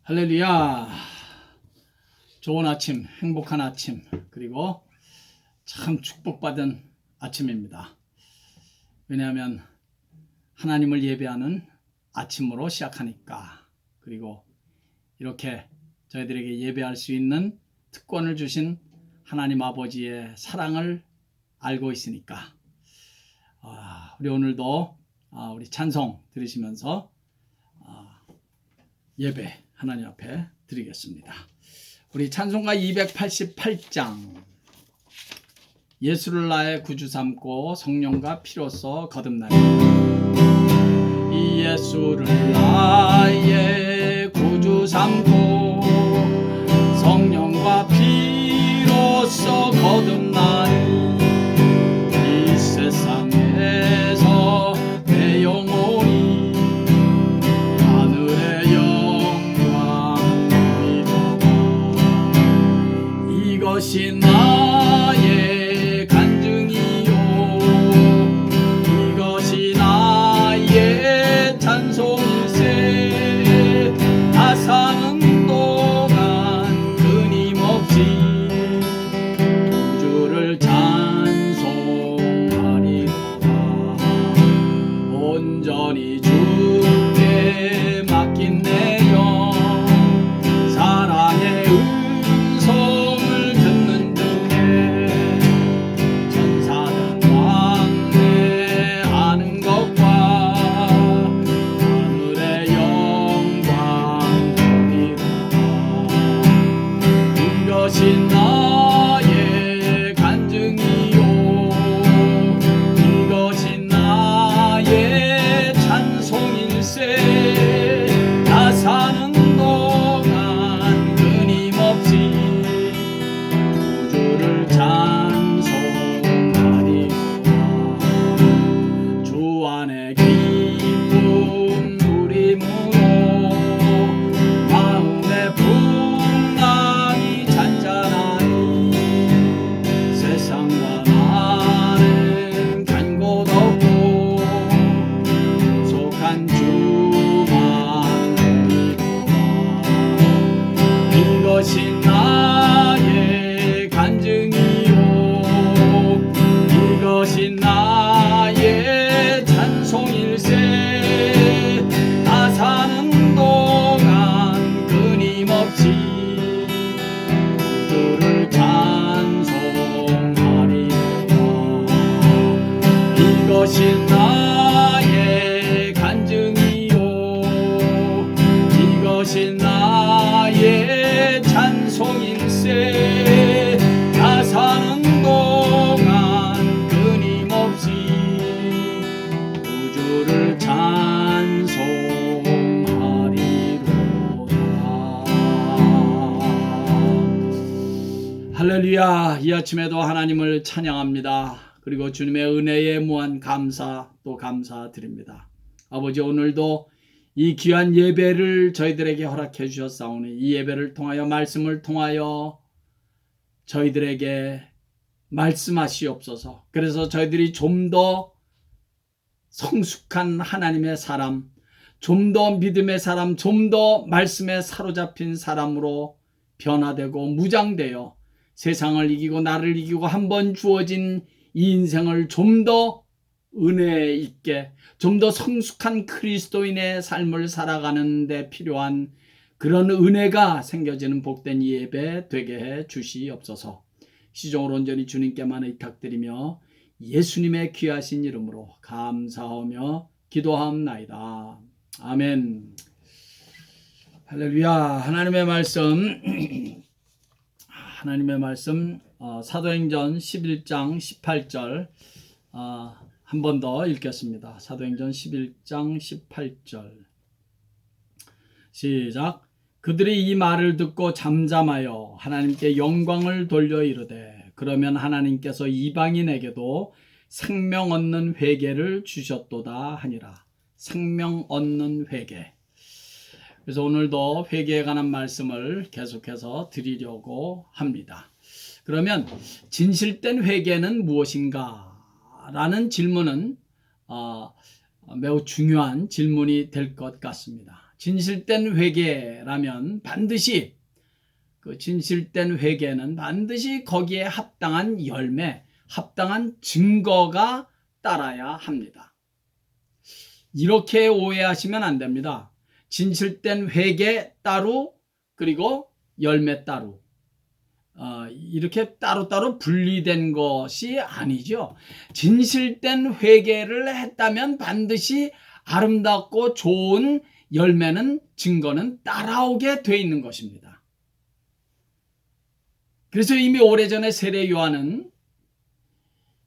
할렐루야. 좋은 아침, 행복한 아침, 그리고 참 축복받은 아침입니다. 왜냐하면 하나님을 예배하는 아침으로 시작하니까, 그리고 이렇게 저희들에게 예배할 수 있는 특권을 주신 하나님 아버지의 사랑을 알고 있으니까 우리 오늘도 우리 찬송 들으시면서 예배 하나님 앞에 드리겠습니다. 우리 찬송가 288장 예수를 나의 구주 삼고 성령과 피로써 거듭나리. 이 예수를 나의 구주 삼고 성령과 피로써 거듭나리. 이 세상에서 내 영혼이 하늘의 영광 누리도다. 이것이 나의 간증이요, 이것이 나의 찬송일세. 나 사는 동안 끊임없이 구주를 찬송하리로다. 온전히 주께 맡긴 내 영, 사랑의 음성을 듣는 중에 천사는 왕래하는 것과 하늘의 영광 보리로다. 이것이 나의 간증이요, 이것이 나의 찬송일세. 나 사는 동안 끊임없이 구주를 찬송하리로다. 주 안에 기쁨 누림으로 마음의 풍랑이 잔잔하니 세상과 나는 간 곳 없고 속한 주만 누리도다. 이것이 나의 간증이요, 이것이 나의 찬송일세. 나 사는 동안 끊임없이 구주를 찬송하리로다. 이것이 나의 간증이요, 이것이 나의 찬송일세. 나 사는 동안 끊임없이 구주를 찬송하리로다. 할렐루야. 이 아침에도 하나님을 찬양합니다. 그리고 주님의 은혜에 무한 감사 또 감사드립니다. 아버지, 오늘도 이 귀한 예배를 저희들에게 허락해 주셨사오니 이 예배를 통하여 말씀을 통하여 저희들에게 말씀하시옵소서. 그래서 저희들이 좀 더 성숙한 하나님의 사람, 좀 더 믿음의 사람, 좀 더 말씀에 사로잡힌 사람으로 변화되고 무장되어 세상을 이기고 나를 이기고 한 번 주어진 이 인생을 좀 더 은혜 있게, 좀 더 성숙한 그리스도인의 삶을 살아가는 데 필요한 그런 은혜가 생겨지는 복된 이 예배 되게 해 주시옵소서. 시종으로 온전히 주님께만 의탁드리며 예수님의 귀하신 이름으로 감사하며 기도하옵나이다. 아멘. 할렐루야. 하나님의 말씀 사도행전 11장 18절 한 번 더 읽겠습니다. 사도행전 11장 18절 시작. 그들이 이 말을 듣고 잠잠하여 하나님께 영광을 돌려 이르되, 그러면 하나님께서 이방인에게도 생명 얻는 회개를 주셨도다 하니라. 생명 얻는 회개. 그래서 오늘도 회개에 관한 말씀을 계속해서 드리려고 합니다. 그러면 진실된 회개는 무엇인가? 라는 질문은 매우 중요한 질문이 될 것 같습니다. 진실된 회개라면 반드시 그 진실된 회개는 반드시 거기에 합당한 열매, 합당한 증거가 따라야 합니다. 이렇게 오해하시면 안 됩니다. 진실된 회개 따로 그리고 열매 따로 이렇게 따로따로 분리된 것이 아니죠. 진실된 회개를 했다면 반드시 아름답고 좋은 열매는 증거는 따라오게 돼 있는 것입니다. 그래서 이미 오래전에 세례 요한은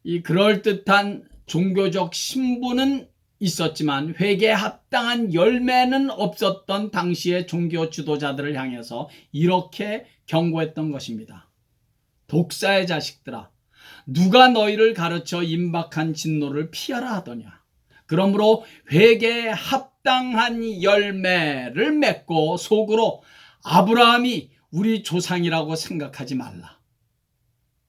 이 그럴듯한 종교적 신분은 있었지만 회개에 합당한 열매는 없었던 당시의 종교 지도자들을 향해서 이렇게 경고했던 것입니다. 독사의 자식들아, 누가 너희를 가르쳐 임박한 진노를 피하라 하더냐. 그러므로 회개에 합당한 열매를 맺고 속으로 아브라함이 우리 조상이라고 생각하지 말라.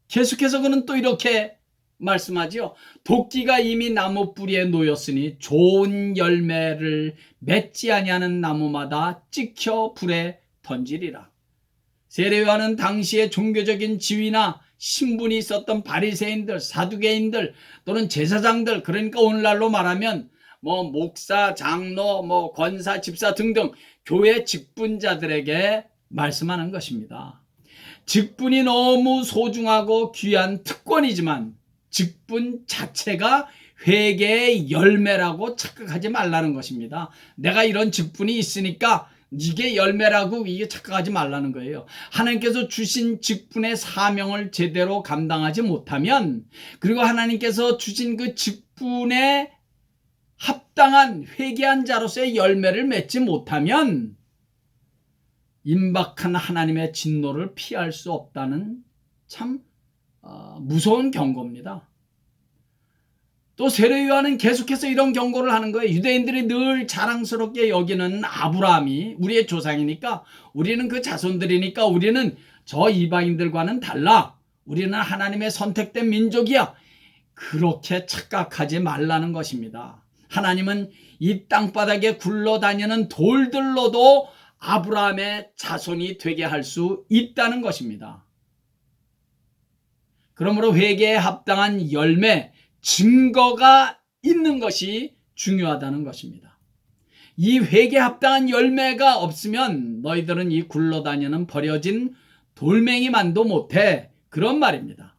계속해서 그는 또 이렇게 말씀하지요. 도끼가 이미 나무 뿌리에 놓였으니 좋은 열매를 맺지 아니하는 나무마다 찍혀 불에 던지리라. 세례 요한은 당시의 종교적인 지위나 신분이 있었던 바리새인들, 사두개인들 또는 제사장들, 그러니까 오늘날로 말하면 목사, 장로, 권사, 집사 등등 교회 직분자들에게 말씀하는 것입니다. 직분이 너무 소중하고 귀한 특권이지만 직분 자체가 회개의 열매라고 착각하지 말라는 것입니다. 내가 이런 직분이 있으니까 이게 열매라고 이게 착각하지 말라는 거예요. 하나님께서 주신 직분의 사명을 제대로 감당하지 못하면, 그리고 하나님께서 주신 그 직분에 합당한 회개한 자로서의 열매를 맺지 못하면 임박한 하나님의 진노를 피할 수 없다는 참 무서운 경고입니다. 또 세례 요한은 계속해서 이런 경고를 하는 거예요. 유대인들이 늘 자랑스럽게 여기는 아브라함이 우리의 조상이니까, 우리는 그 자손들이니까 우리는 저 이방인들과는 달라. 우리는 하나님의 선택된 민족이야. 그렇게 착각하지 말라는 것입니다. 하나님은 이 땅바닥에 굴러다니는 돌들로도 아브라함의 자손이 되게 할 수 있다는 것입니다. 그러므로 회개에 합당한 열매, 증거가 있는 것이 중요하다는 것입니다. 이 회개에 합당한 열매가 없으면 너희들은 이 굴러다니는 버려진 돌멩이만도 못해, 그런 말입니다.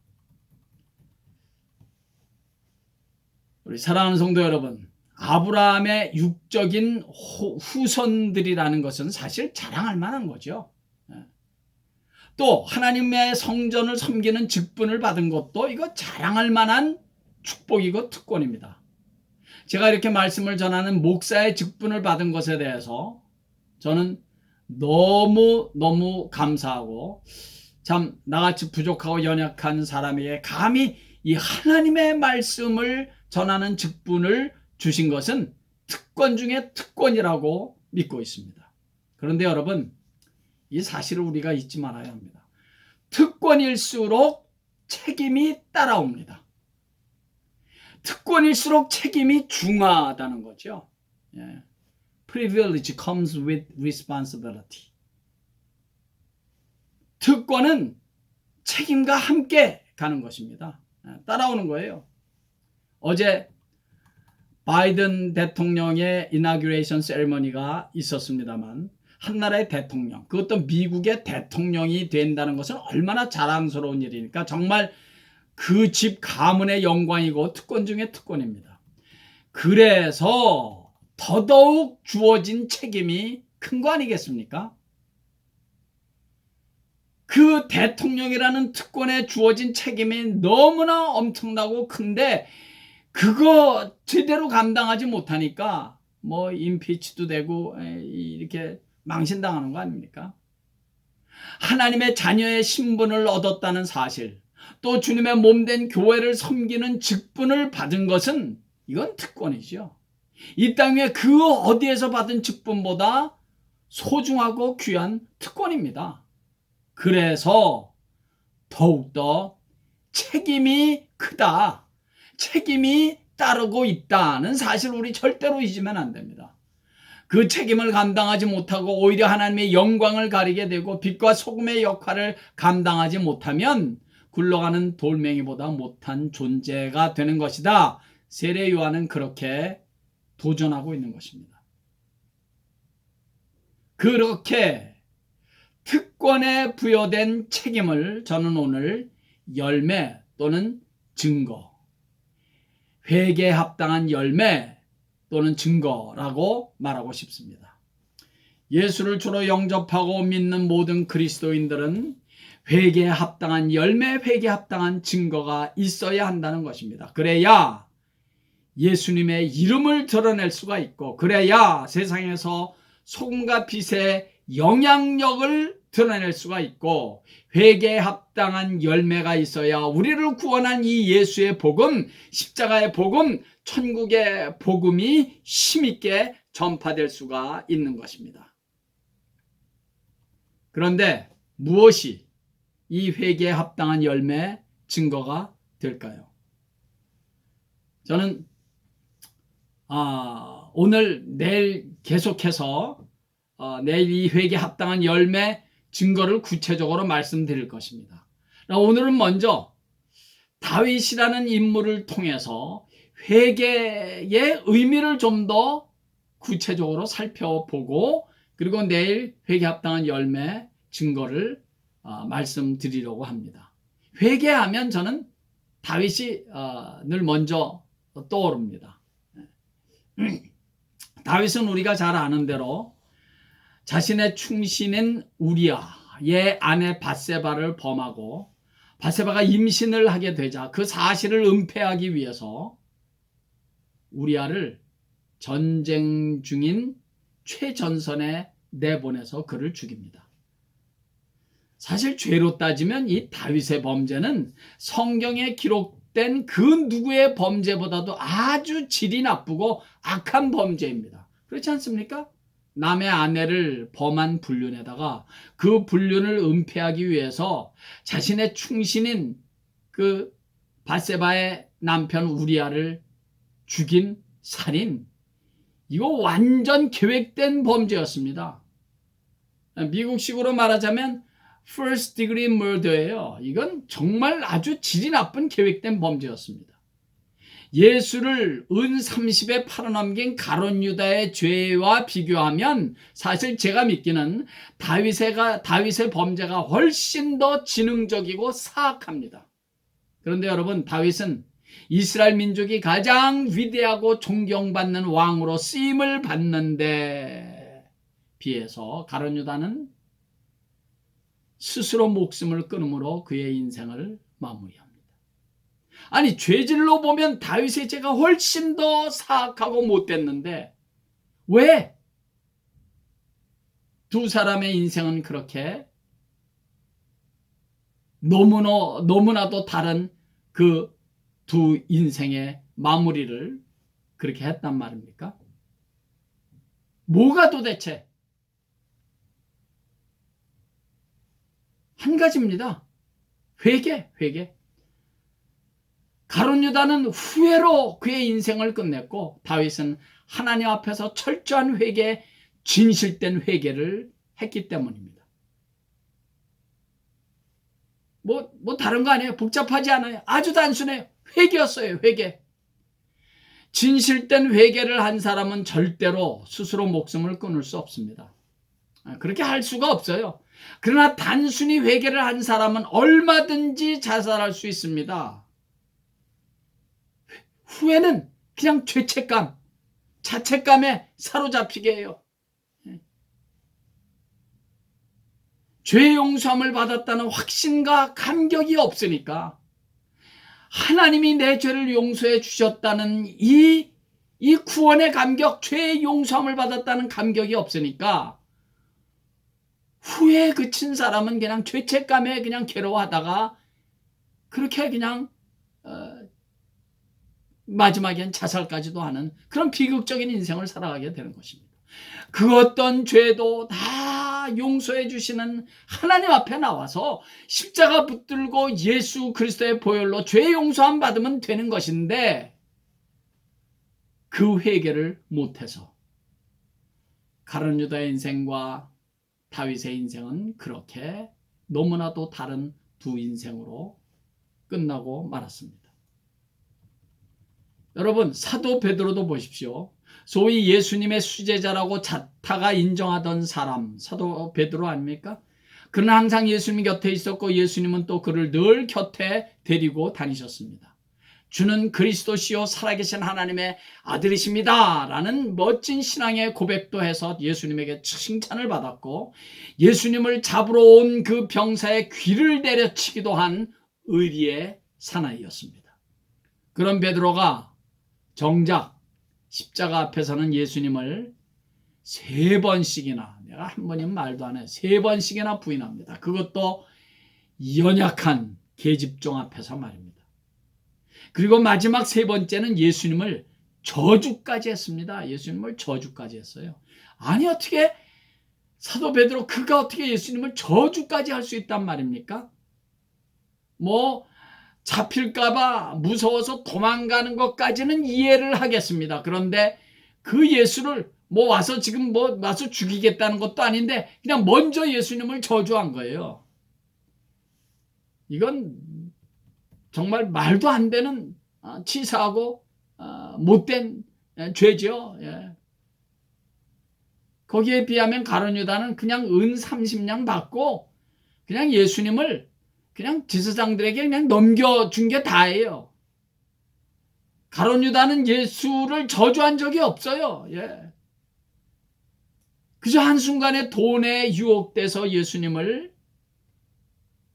우리 사랑하는 성도 여러분, 아브라함의 육적인 후손들이라는 것은 사실 자랑할 만한 거죠. 또 하나님의 성전을 섬기는 직분을 받은 것도 이거 자랑할 만한 축복이고 특권입니다. 제가 이렇게 말씀을 전하는 목사의 직분을 받은 것에 대해서 저는 너무 감사하고, 참 나같이 부족하고 연약한 사람에게 감히 이 하나님의 말씀을 전하는 직분을 주신 것은 특권 중에 특권이라고 믿고 있습니다. 그런데 여러분, 이 사실을 우리가 잊지 말아야 합니다. 특권일수록 책임이 따라옵니다. 특권일수록 책임이 중하다는 거죠. Privilege comes with responsibility. 특권은 책임과 함께 가는 것입니다. 따라오는 거예요. 어제 바이든 대통령의 이나규레이션 세리머니가 있었습니다만, 한 나라의 대통령, 그것도 미국의 대통령이 된다는 것은 얼마나 자랑스러운 일이니까 정말 그 집 가문의 영광이고 특권 중에 특권입니다. 그래서 더더욱 주어진 책임이 큰 거 아니겠습니까? 그 대통령이라는 특권에 주어진 책임이 너무나 엄청나고 큰데 그거 제대로 감당하지 못하니까 임피치도 되고 이렇게 망신당하는 거 아닙니까? 하나님의 자녀의 신분을 얻었다는 사실, 또 주님의 몸된 교회를 섬기는 직분을 받은 것은 이건 특권이죠. 이 땅에 그 어디에서 받은 직분보다 소중하고 귀한 특권입니다. 그래서 더욱더 책임이 크다, 책임이 따르고 있다는 사실 우리 절대로 잊으면 안 됩니다. 그 책임을 감당하지 못하고 오히려 하나님의 영광을 가리게 되고 빛과 소금의 역할을 감당하지 못하면 굴러가는 돌멩이보다 못한 존재가 되는 것이다. 세례 요한은 그렇게 도전하고 있는 것입니다. 그렇게 특권에 부여된 책임을 저는 오늘 열매 또는 증거, 회개에 합당한 열매 또는 증거라고 말하고 싶습니다. 예수를 주로 영접하고 믿는 모든 그리스도인들은 회개에 합당한 열매, 회개에 합당한 증거가 있어야 한다는 것입니다. 그래야 예수님의 이름을 드러낼 수가 있고, 그래야 세상에서 소금과 빛의 영향력을 드러낼 수가 있고, 회개에 합당한 열매가 있어야 우리를 구원한 이 예수의 복음, 십자가의 복음, 천국의 복음이 힘있게 전파될 수가 있는 것입니다. 그런데 무엇이 이 회개에 합당한 열매, 증거가 될까요? 저는 오늘, 내일 계속해서 내일 이 회개에 합당한 열매, 증거를 구체적으로 말씀드릴 것입니다. 오늘은 먼저 다윗이라는 인물을 통해서 회개의 의미를 좀 더 구체적으로 살펴보고, 그리고 내일 회개에 합당한 열매, 증거를 말씀드리려고 합니다. 회개하면 저는 다윗이 늘 먼저 떠오릅니다. 다윗은 우리가 잘 아는 대로 자신의 충신인 우리아의 아내 밧세바를 범하고, 밧세바가 임신을 하게 되자 그 사실을 은폐하기 위해서 우리아를 전쟁 중인 최전선에 내보내서 그를 죽입니다. 사실 죄로 따지면 이 다윗의 범죄는 성경에 기록된 그 누구의 범죄보다도 아주 질이 나쁘고 악한 범죄입니다. 그렇지 않습니까? 남의 아내를 범한 불륜에다가 그 불륜을 은폐하기 위해서 자신의 충신인 그 밧세바의 남편 우리아를 죽인 살인, 이거 완전 계획된 범죄였습니다. 미국식으로 말하자면 first degree murder예요. 이건 정말 아주 질이 나쁜 계획된 범죄였습니다. 예수를 은 30에 팔아넘긴 가룟 유다의 죄와 비교하면 사실 제가 믿기는 다윗의 범죄가 훨씬 더 지능적이고 사악합니다. 그런데 여러분, 다윗은 이스라엘 민족이 가장 위대하고 존경받는 왕으로 쓰임을 받는데 비해서 가룟 유다는 스스로 목숨을 끊음으로 그의 인생을 마무리합니다. 아니, 죄질로 보면 다윗의 죄가 훨씬 더 사악하고 못됐는데 왜 두 사람의 인생은 그렇게 너무나도 다른 그 두 인생의 마무리를 그렇게 했단 말입니까? 뭐가 도대체? 한 가지입니다. 회개. 가룟 유다는 후회로 그의 인생을 끝냈고, 다윗은 하나님 앞에서 철저한 회개, 진실된 회개를 했기 때문입니다. 뭐 다른 거 아니에요. 복잡하지 않아요. 아주 단순해요. 회개였어요. 회개. 진실된 회개를 한 사람은 절대로 스스로 목숨을 끊을 수 없습니다. 그렇게 할 수가 없어요. 그러나 단순히 회개를 한 사람은 얼마든지 자살할 수 있습니다. 후회는 그냥 죄책감, 자책감에 사로잡히게 해요. 죄 용서함을 받았다는 확신과 감격이 없으니까, 하나님이 내 죄를 용서해 주셨다는 이 구원의 감격, 죄의 용서함을 받았다는 감격이 없으니까 후회에 그친 사람은 그냥 죄책감에 그냥 괴로워하다가 그렇게 그냥 마지막엔 자살까지도 하는 그런 비극적인 인생을 살아가게 되는 것입니다. 그 어떤 죄도 다 용서해 주시는 하나님 앞에 나와서 십자가 붙들고 예수 그리스도의 보혈로 죄 용서함 받으면 되는 것인데, 그 회개를 못해서 가룟 유다의 인생과 다윗의 인생은 그렇게 너무나도 다른 두 인생으로 끝나고 말았습니다. 여러분, 사도 베드로도 보십시오. 소위 예수님의 수제자라고 자타가 인정하던 사람, 사도 베드로 아닙니까? 그는 항상 예수님 곁에 있었고 예수님은 또 그를 늘 곁에 데리고 다니셨습니다. 주는 그리스도시요 살아계신 하나님의 아들이십니다 라는 멋진 신앙의 고백도 해서 예수님에게 칭찬을 받았고, 예수님을 잡으러 온 그 병사의 귀를 내려치기도 한 의리의 사나이였습니다. 그런 베드로가 정작 십자가 앞에서는 예수님을 3번씩이나, 내가 한 번이면 말도 안 해, 3번씩이나 부인합니다. 그것도 연약한 계집종 앞에서 말입니다. 그리고 마지막 3번째는 예수님을 저주까지 했습니다. 예수님을 저주까지 했어요. 아니, 어떻게 사도 베드로, 그가 어떻게 예수님을 저주까지 할 수 있단 말입니까? 잡힐까봐 무서워서 도망가는 것까지는 이해를 하겠습니다. 그런데 그 예수를 와서 지금 와서 죽이겠다는 것도 아닌데 그냥 먼저 예수님을 저주한 거예요. 이건 정말 말도 안 되는 치사하고 못된 죄죠. 예. 거기에 비하면 가룟 유다는 그냥 은 30냥 받고 그냥 예수님을 그냥 제사장들에게 그냥 넘겨준 게 다예요. 가룟 유다는 예수를 저주한 적이 없어요. 예. 그저 한순간에 돈에 유혹돼서 예수님을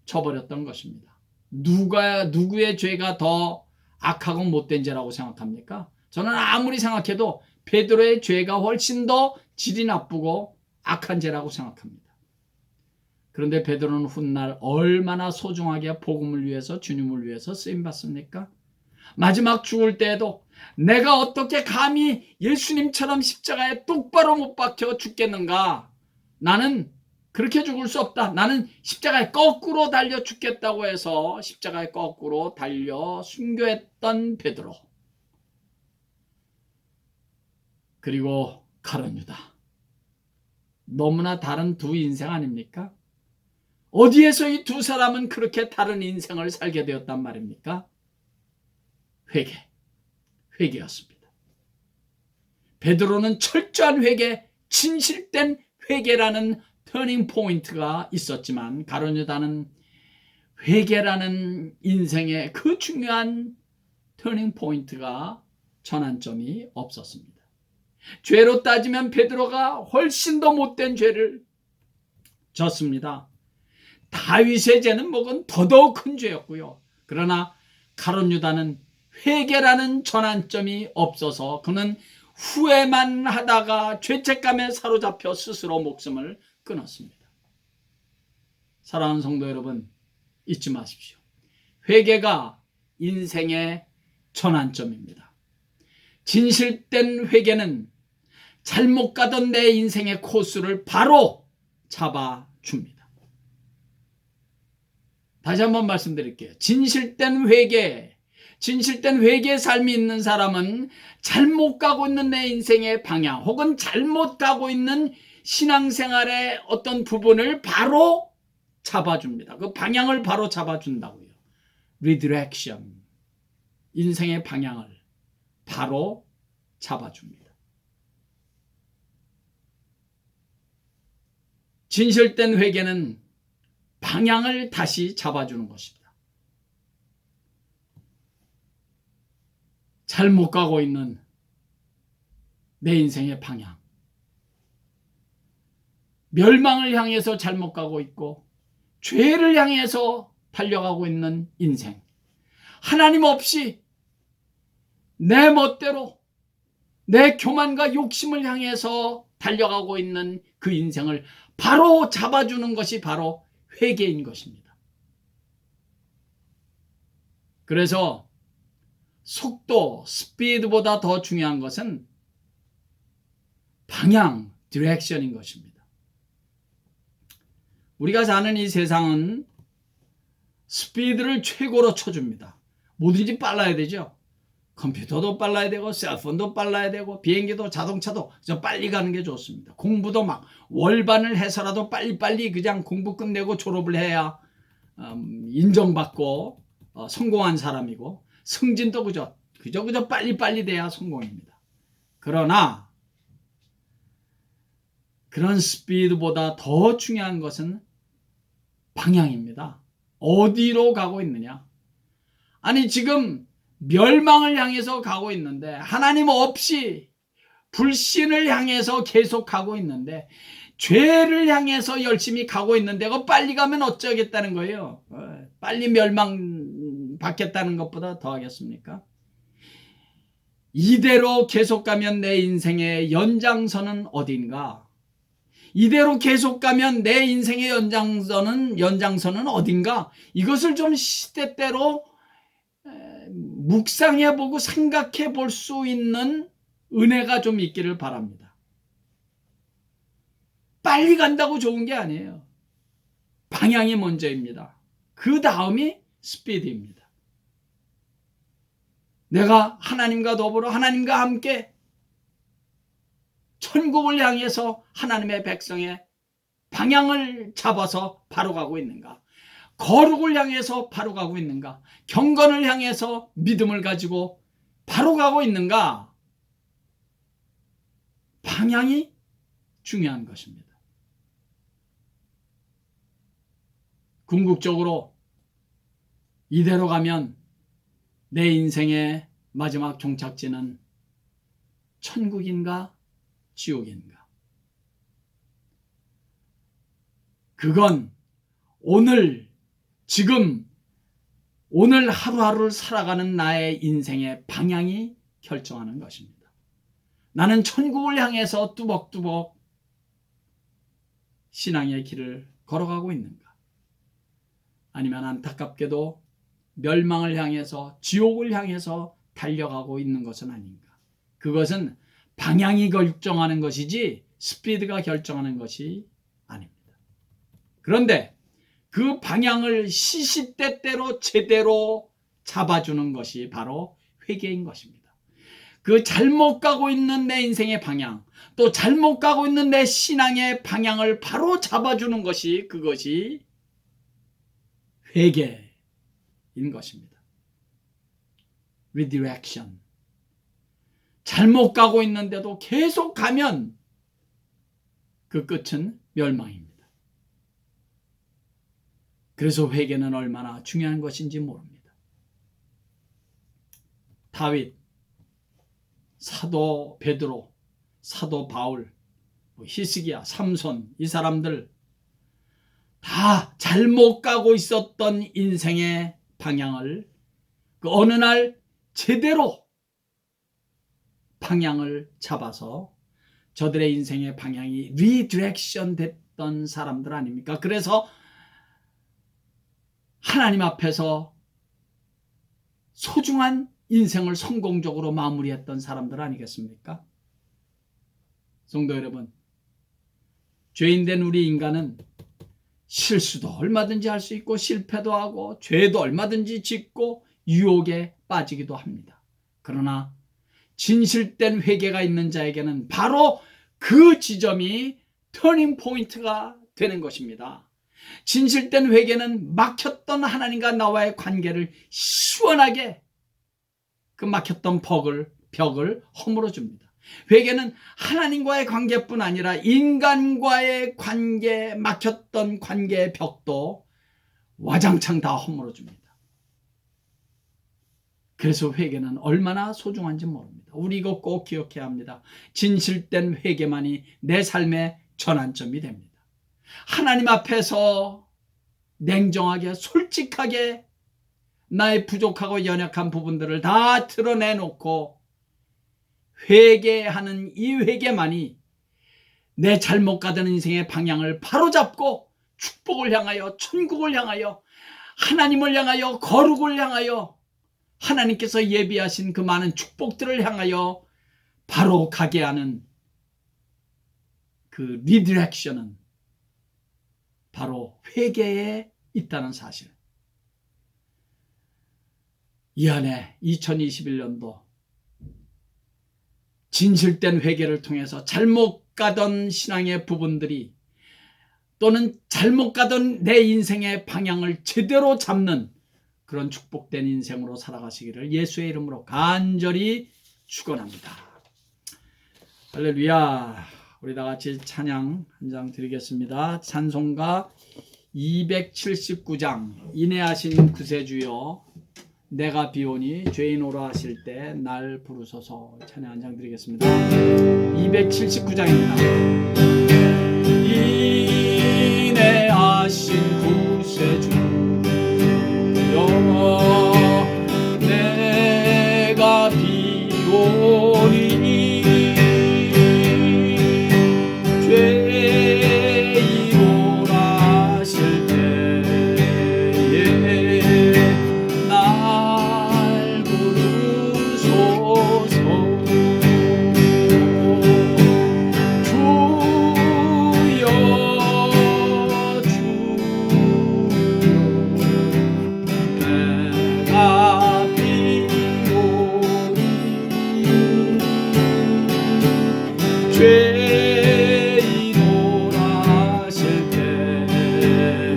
쳐버렸던 것입니다. 누구의 죄가 더 악하고 못된 죄라고 생각합니까? 저는 아무리 생각해도 베드로의 죄가 훨씬 더 질이 나쁘고 악한 죄라고 생각합니다. 그런데 베드로는 훗날 얼마나 소중하게 복음을 위해서, 주님을 위해서 쓰임받습니까? 마지막 죽을 때에도 내가 어떻게 감히 예수님처럼 십자가에 똑바로 못 박혀 죽겠는가? 나는 그렇게 죽을 수 없다. 나는 십자가에 거꾸로 달려 죽겠다고 해서 십자가에 거꾸로 달려 순교했던 베드로. 그리고 가룟 유다. 너무나 다른 두 인생 아닙니까? 어디에서 이 두 사람은 그렇게 다른 인생을 살게 되었단 말입니까? 회개였습니다. 베드로는 철저한 회개, 진실된 회개라는 터닝 포인트가 있었지만 가룟 유다는 회개라는 인생의 그 중요한 터닝 포인트가, 전환점이 없었습니다. 죄로 따지면 베드로가 훨씬 더 못된 죄를 졌습니다. 다윗의 죄는 그건 더더욱 큰 죄였고요. 그러나 가룟 유다는 회개라는 전환점이 없어서 그는 후회만 하다가 죄책감에 사로잡혀 스스로 목숨을 끊었습니다. 사랑하는 성도 여러분, 잊지 마십시오. 회개가 인생의 전환점입니다. 진실된 회개는 잘못 가던 내 인생의 코스를 바로 잡아줍니다. 다시 한번 말씀드릴게요. 진실된 회개의 삶이 있는 사람은 잘못 가고 있는 내 인생의 방향 혹은 잘못 가고 있는 신앙생활의 어떤 부분을 바로 잡아줍니다. 그 방향을 바로 잡아준다고요. Redirection. 인생의 방향을 바로 잡아줍니다. 진실된 회개는 방향을 다시 잡아주는 것입니다. 잘못 가고 있는 내 인생의 방향, 멸망을 향해서 잘못 가고 있고 죄를 향해서 달려가고 있는 인생, 하나님 없이 내 멋대로 내 교만과 욕심을 향해서 달려가고 있는 그 인생을 바로 잡아주는 것이 바로 회개인 것입니다. 그래서 속도, 스피드보다 더 중요한 것은 방향, 디렉션인 것입니다. 우리가 사는 이 세상은 스피드를 최고로 쳐줍니다. 뭐든지 빨라야 되죠. 컴퓨터도 빨라야 되고 셀폰도 빨라야 되고 비행기도 자동차도 저 빨리 가는 게 좋습니다. 공부도 막 월반을 해서라도 빨리빨리 그냥 공부 끝내고 졸업을 해야 인정받고 성공한 사람이고, 승진도 그저 빨리빨리 돼야 성공입니다. 그러나 그런 스피드보다 더 중요한 것은 방향입니다. 어디로 가고 있느냐. 아니 지금 멸망을 향해서 가고 있는데, 하나님 없이 불신을 향해서 계속 가고 있는데, 죄를 향해서 열심히 가고 있는데 그거 빨리 가면 어쩌겠다는 거예요. 빨리 멸망 받겠다는 것보다 더 하겠습니까? 이대로 계속 가면 내 인생의 연장선은 어딘가? 이대로 계속 가면 내 인생의 연장선은 어딘가? 이것을 좀 시대대로 묵상해보고 생각해 볼 수 있는 은혜가 좀 있기를 바랍니다. 빨리 간다고 좋은 게 아니에요. 방향이 먼저입니다. 그 다음이 스피드입니다. 내가 하나님과 더불어 하나님과 함께 천국을 향해서 하나님의 백성의 방향을 잡아서 바로 가고 있는가? 거룩을 향해서 바로 가고 있는가? 경건을 향해서 믿음을 가지고 바로 가고 있는가? 방향이 중요한 것입니다. 궁극적으로 이대로 가면 내 인생의 마지막 종착지는 천국인가 지옥인가? 그건 지금 오늘 하루하루를 살아가는 나의 인생의 방향이 결정하는 것입니다. 나는 천국을 향해서 뚜벅뚜벅 신앙의 길을 걸어가고 있는가? 아니면 안타깝게도 멸망을 향해서, 지옥을 향해서 달려가고 있는 것은 아닌가? 그것은 방향이 결정하는 것이지 스피드가 결정하는 것이 아닙니다. 그런데 그 방향을 시시때때로 제대로 잡아주는 것이 바로 회개인 것입니다. 그 잘못 가고 있는 내 인생의 방향, 또 잘못 가고 있는 내 신앙의 방향을 바로 잡아주는 것이, 그것이 회개인 것입니다. Redirection. 잘못 가고 있는데도 계속 가면 그 끝은 멸망입니다. 그래서 회개는 얼마나 중요한 것인지 모릅니다. 다윗, 사도 베드로, 사도 바울, 히스기야, 삼손, 이 사람들 다 잘못 가고 있었던 인생의 방향을 그 어느 날 제대로 방향을 잡아서 저들의 인생의 방향이 리디렉션 됐던 사람들 아닙니까? 그래서 하나님 앞에서 소중한 인생을 성공적으로 마무리했던 사람들 아니겠습니까? 성도 여러분, 죄인된 우리 인간은 실수도 얼마든지 할 수 있고 실패도 하고 죄도 얼마든지 짓고 유혹에 빠지기도 합니다. 그러나 진실된 회개가 있는 자에게는 바로 그 지점이 터닝 포인트가 되는 것입니다. 진실된 회개는 막혔던 하나님과 나와의 관계를 시원하게 그 막혔던 벽을 허물어 줍니다. 회개는 하나님과의 관계뿐 아니라 인간과의 관계, 막혔던 관계의 벽도 와장창 다 허물어 줍니다. 그래서 회개는 얼마나 소중한지 모릅니다. 우리 이거 꼭 기억해야 합니다. 진실된 회개만이 내 삶의 전환점이 됩니다. 하나님 앞에서 냉정하게 솔직하게 나의 부족하고 연약한 부분들을 다 드러내놓고 회개하는 이 회개만이 내 잘못 가던 인생의 방향을 바로잡고 축복을 향하여, 천국을 향하여, 하나님을 향하여, 거룩을 향하여, 하나님께서 예비하신 그 많은 축복들을 향하여 바로 가게 하는 그 리디렉션은 바로 회개에 있다는 사실. 이 안에 2021년도 진실된 회개를 통해서 잘못 가던 신앙의 부분들이 또는 잘못 가던 내 인생의 방향을 제대로 잡는 그런 축복된 인생으로 살아가시기를 예수의 이름으로 간절히 축원합니다. 할렐루야. 우리 다 같이 찬양 한 장 드리겠습니다. 찬송가 279장 인내하신 구세주여 내가 비오니 죄인 오라 하실 때 날 부르소서. 찬양 한 장 드리겠습니다. 279장입니다. 인내하신 구세주여 내가 비오니 죄인 오라 하실 때에 날 부르소서. 죄인 오라 하실 때에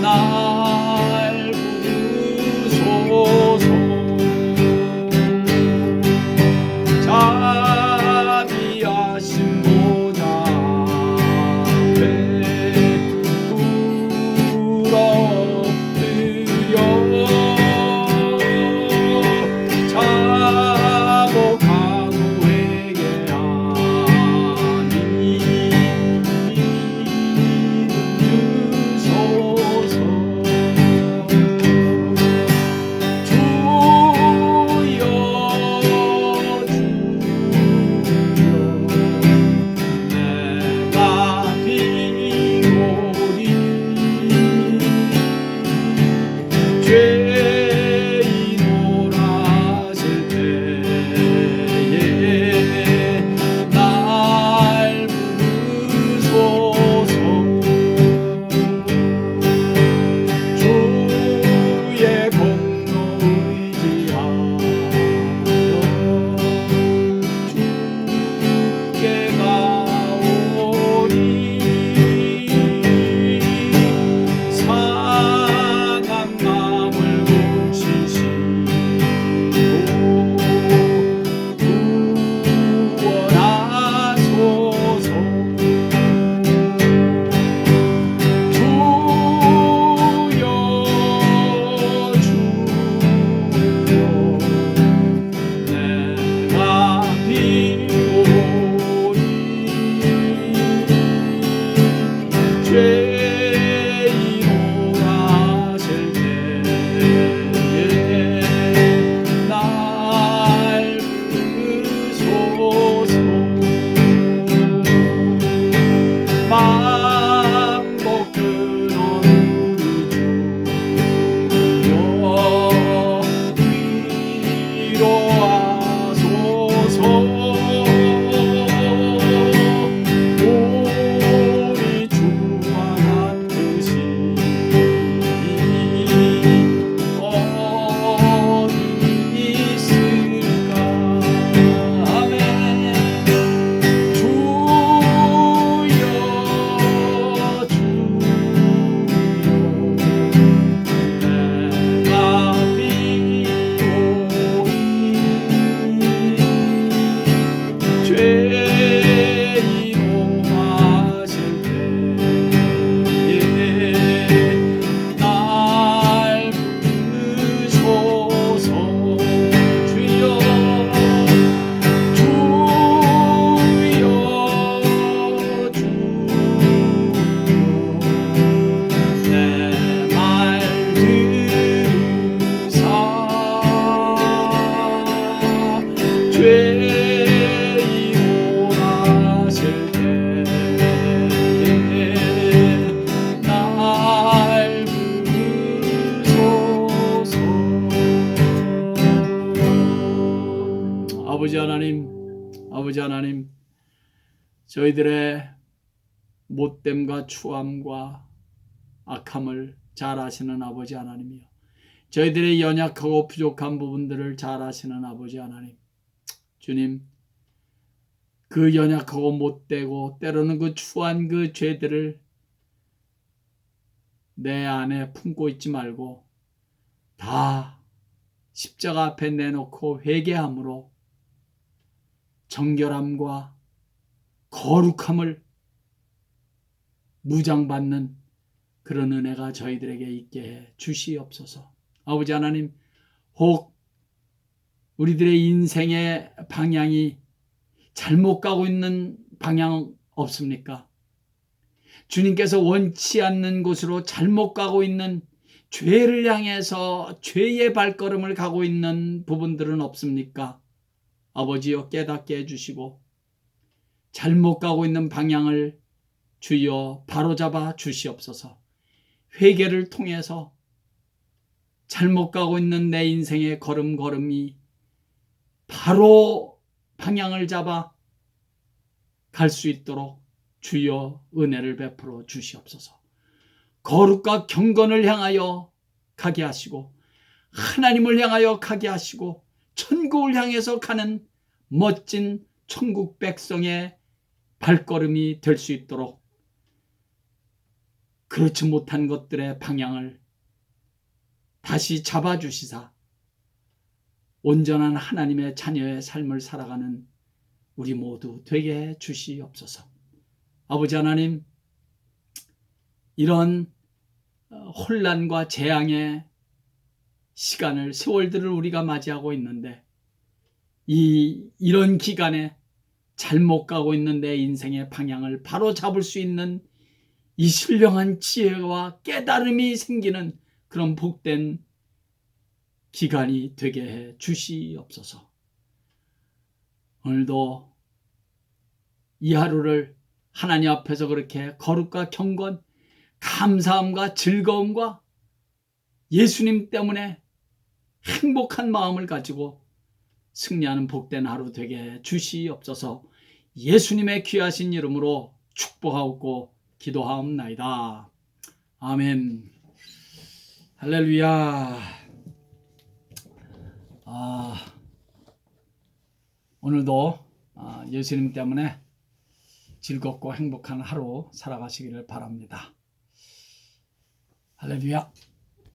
날 부르소서. 자비하신 보좌 앞에 꿇어 엎드려 자복하고 죄인 오라 하실 때에 날 부르소서. 주의 공로 의지하여 주께 가오니 상한 마음을 구원하소서. 주여 내가 비오니 죄인 오라 하실 때에 날 부르소서. 만복 근원 주여 위로하소서. 우리 주와 같으시 어디 있을까. 아멘. 주여 내가 비오니 죄인 오라 하실 때에 날 부르소서. 주여 내 말 들으사 죄인 오라 하실 때에 날 부르소서. 아버지 하나님, 아버지 하나님, 저희들의 못됨과 추함과 악함을 잘 아시는 아버지 하나님이요, 저희들의 연약하고 부족한 부분들을 잘 아시는 아버지 하나님, 주님, 그 연약하고 못되고 때로는 그 추한 그 죄들을 내 안에 품고 있지 말고 다 십자가 앞에 내놓고 회개함으로 정결함과 거룩함을 무장받는 그런 은혜가 저희들에게 있게 해 주시옵소서. 아버지 하나님, 혹 우리들의 인생의 방향이 잘못 가고 있는 방향 없습니까? 주님께서 원치 않는 곳으로 잘못 가고 있는 죄를 향해서 죄의 발걸음을 가고 있는 부분들은 없습니까? 아버지여 깨닫게 해주시고 잘못 가고 있는 방향을 주여 바로잡아 주시옵소서. 회개를 통해서 잘못 가고 있는 내 인생의 걸음걸음이 바로 방향을 잡아 갈 수 있도록 주여 은혜를 베풀어 주시옵소서. 거룩과 경건을 향하여 가게 하시고 하나님을 향하여 가게 하시고 천국을 향해서 가는 멋진 천국 백성의 발걸음이 될 수 있도록 그렇지 못한 것들의 방향을 다시 잡아주시사 온전한 하나님의 자녀의 삶을 살아가는 우리 모두 되게 해 주시옵소서. 아버지 하나님, 이런 혼란과 재앙의 시간을, 세월들을 우리가 맞이하고 있는데 이런 기간에 잘못 가고 있는 내 인생의 방향을 바로 잡을 수 있는 이 신령한 지혜와 깨달음이 생기는 그런 복된 기간이 되게 해 주시옵소서. 오늘도 이 하루를 하나님 앞에서 그렇게 거룩과 경건, 감사함과 즐거움과 예수님 때문에 행복한 마음을 가지고 승리하는 복된 하루 되게 해 주시옵소서. 예수님의 귀하신 이름으로 축복하옵고 기도하옵나이다. 아멘. 할렐루야. 오늘도 예수님 때문에 즐겁고 행복한 하루 살아가시기를 바랍니다. 할렐루야.